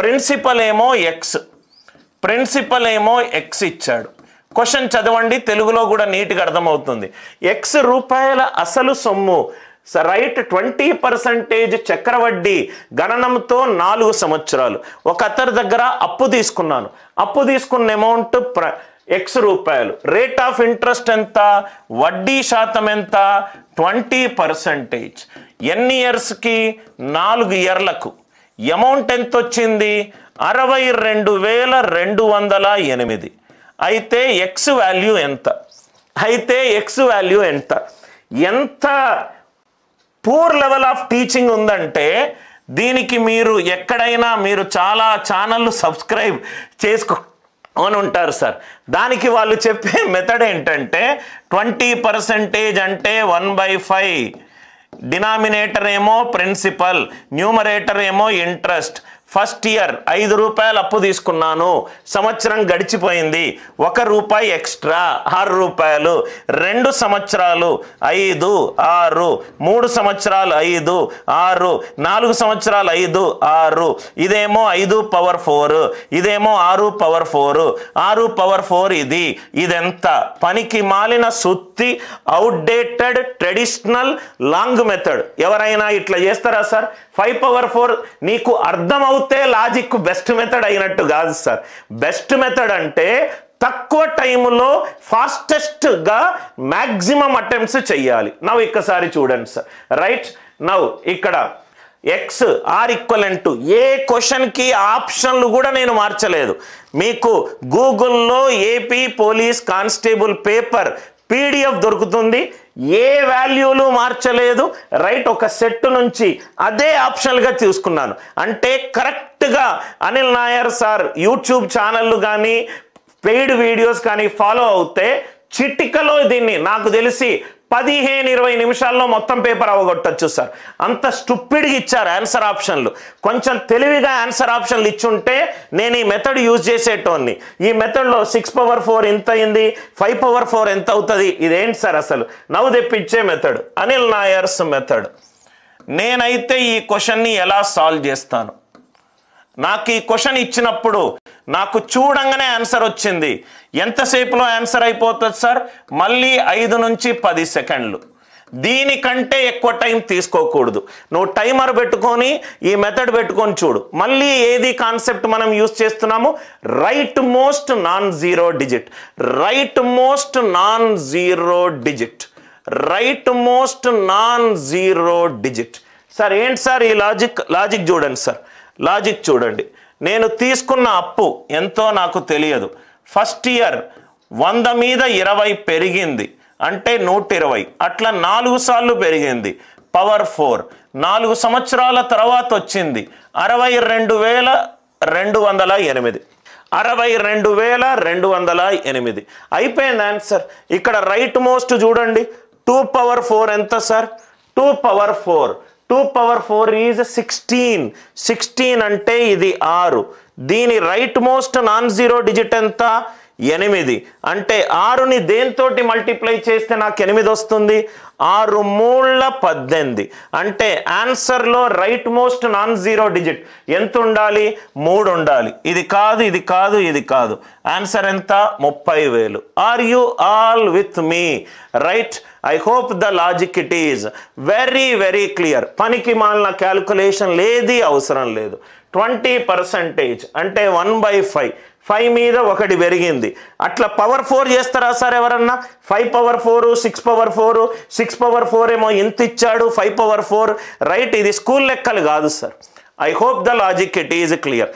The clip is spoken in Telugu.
ప్రిన్సిపల్ ఏమో ఎక్స్ ఇచ్చాడు. క్వశ్చన్ చదవండి, తెలుగులో కూడా నీట్గా అర్థమవుతుంది. ఎక్స్ రూపాయల అసలు సొమ్ము రైట్ 20% చక్రవడ్డీ గణనంతో 4 సంవత్సరాలు. ఒక అతని దగ్గర అప్పు తీసుకున్నాను. అప్పు తీసుకున్న అమౌంట్ ఎక్స్ రూపాయలు. రేట్ ఆఫ్ ఇంట్రెస్ట్ ఎంత? వడ్డీ శాతం ఎంత? 20%. ఎన్ని ఇయర్స్కి? 4 ఇయర్లకు. అమౌంట్ ఎంత వచ్చింది? 62,208. అయితే ఎక్స్ వాల్యూ ఎంత? ఎంత పూర్ లెవెల్ ఆఫ్ టీచింగ్ ఉందంటే దీనికి మీరు ఎక్కడైనా మీరు చాలా ఛానళ్ళు సబ్స్క్రైబ్ అని ఉంటారు సార్. దానికి వాళ్ళు చెప్పే మెథడ్ ఏంటంటే 20% అంటే 1/5, డినామినేటర్ ఏమో ప్రిన్సిపల్, న్యూమరేటర్ ఏమో ఇంట్రెస్ట్. ఫస్ట్ ఇయర్ 5 రూపాయలు అప్పు తీసుకున్నాను, సంవత్సరం గడిచిపోయింది, 1 రూపాయి ఎక్స్ట్రా 6 రూపాయలు. 2 సంవత్సరాలు 5, 6, 3 సంవత్సరాలు 5, 6, 4 సంవత్సరాలు 5, 6. ఇదేమో 5/4, ఇదేమో 6/4, 6/4. ఇదెంత? పనికి మాలిన సుత్తి, అవుట్డేటెడ్ ట్రెడిషనల్ లాంగ్ మెథడ్. ఎవరైనా ఇట్లా చేస్తారా సార్? 5/4 నీకు అర్థం అవుతే లాజిక్ బెస్ట్ మెథడ్ అయినట్టు కాదు సార్. బెస్ట్ మెథడ్ అంటే తక్కువ టైంలో ఫాస్టెస్ట్గా మ్యాక్సిమం అటెంప్ట్స్ చెయ్యాలి. నవ్వు ఒక్కసారి చూడండి సార్. రైట్ నవ్వు ఇక్కడ ఎక్స్ ఆర్ ఈక్వలెంట్ టు ఏ క్వశ్చన్కి ఆప్షన్లు కూడా నేను మార్చలేదు. మీకు గూగుల్లో AP police constable paper PDF దొరుకుతుంది. ఏ వాల్యూలు మార్చలేదు. రైట్ ఒక సెట్ నుంచి అదే ఆప్షన్గా తీసుకున్నాను. అంటే కరెక్ట్గా అనిల్ నాయర్ సార్ యూట్యూబ్ ఛానళ్ళు కానీ పెయిడ్ వీడియోస్ కానీ ఫాలో అవుతే చిటికలో దీన్ని నాకు తెలిసి 15-20 నిమిషాల్లో మొత్తం పేపర్ అవగొట్టచ్చు సార్. అంత స్టూపిడ్గా ఇచ్చారు ఆన్సర్ ఆప్షన్లు. కొంచెం తెలివిగా ఆన్సర్ ఆప్షన్లు ఇచ్చుంటే నేను ఈ మెథడ్ యూజ్ చేసేటోన్ని. ఈ మెథడ్లో 6/4 ఎంత అయింది, 5/4 ఎంత అవుతుంది? ఇదేంటి సార్ అసలు? నవ్వు తెప్పించే మెథడ్ అనిల్ నాయర్స్ మెథడ్. నేనైతే ఈ క్వశ్చన్ని ఎలా సాల్వ్ చేస్తాను? నాకు ఈ క్వశ్చన్ ఇచ్చినప్పుడు నాకు చూడంగానే ఆన్సర్ వచ్చింది. ఎంతసేపులో ఆన్సర్ అయిపోతుంది సార్? మళ్ళీ 5 నుంచి 10 సెకండ్లు. దీనికంటే ఎక్కువ టైం తీసుకోకూడదు. నువ్వు టైమర్ పెట్టుకొని ఈ మెథడ్ పెట్టుకొని చూడు. మళ్ళీ ఏది కాన్సెప్ట్ మనం యూజ్ చేస్తున్నాము? Right most non zero digit. Right most non zero digit. Right most non zero digit. Sir ఏంటి సార్ ఈ లాజిక్ చూడండి సార్. లాజిక్ చూడండి. నేను తీసుకున్న అప్పు ఎంతో నాకు తెలియదు. ఫస్ట్ ఇయర్ 100 మీద 20 పెరిగింది అంటే 120. అట్లా 4 సార్లు పెరిగింది. పవర్ 4. 4 సంవత్సరాల తర్వాత వచ్చింది 62,208. 62,208 అయిపోయింది ఆన్సర్. ఇక్కడ రైట్ మోస్ట్ చూడండి. 2/4 ఎంత సార్? 2/4. 2/4 ఈజ్ 16. 16 అంటే ఇది 6. దీని right most non zero digit ఎంత? 8. అంటే 6ని దేంతోటి మల్టిప్లై చేస్తే నాకు 8 వస్తుంది. 6 3 18. అంటే ఆన్సర్లో right most non zero digit ఎంత ఉండాలి? 3 ఉండాలి. ఇది కాదు, ఇది కాదు, ఇది కాదు. ఆన్సర్ ఎంత? 30,000. Are you all with me? Right. I hope the logic it is very clear. పనికి మాలిన క్యాల్కులేషన్ లేది అవసరం లేదు. 20% అంటే 1/5. 5 మీద 1 పెరిగింది. అట్లా పవర్ 4 చేస్తారా సార్ ఎవరన్నా? 5/4, 6/4, 6/4 ఏమో ఇంత ఇచ్చాడు, 5/4. రైట్. ఇది స్కూల్ లెక్కలు కాదు sir. I hope the logic it is clear.